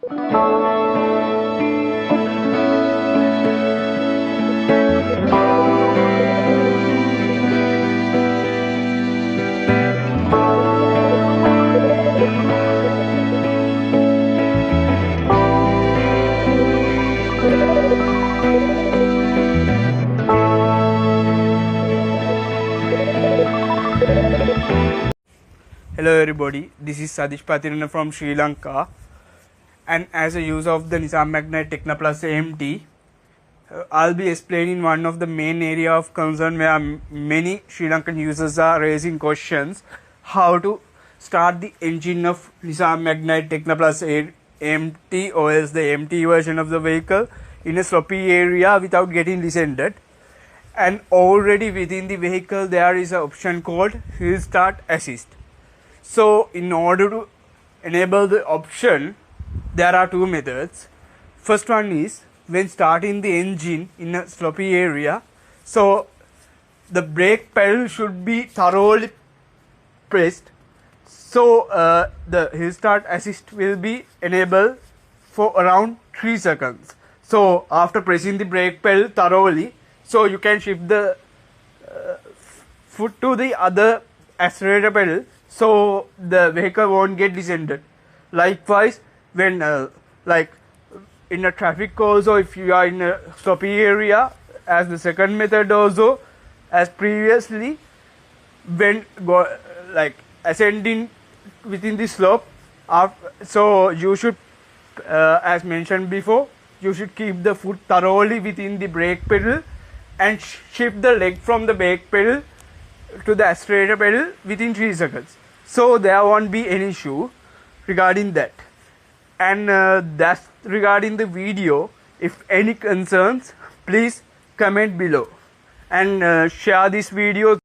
Hello everybody, this is Sadish Patirana from Sri Lanka, and as a user of the Nissan Magnite Techno Plus AMT, I'll be explaining one of the main area of concern where many Sri Lankan users are raising questions: how to start the engine of Nissan Magnite Techno Plus AMT, or else the AMT version of the vehicle, in a sloppy area without getting descended. And already within the vehicle there is an option called Hill Start Assist. So in order to enable the option, there are two methods. First one is when starting the engine in a sloppy area, so the brake pedal should be thoroughly pressed, so the Hill Start Assist will be enabled for around 3 seconds. So after pressing the brake pedal thoroughly, so you can shift the foot to the other accelerator pedal, so the vehicle won't get descended. Likewise, when like in a traffic also, if you are in a sloppy area, as the second method also, as previously, when ascending within the slope, so you should, as mentioned before, you should keep the foot thoroughly within the brake pedal and shift the leg from the brake pedal to the accelerator pedal within 3 seconds. So there won't be any issue regarding that. And that's regarding the video. If any concerns, please comment below and share this video.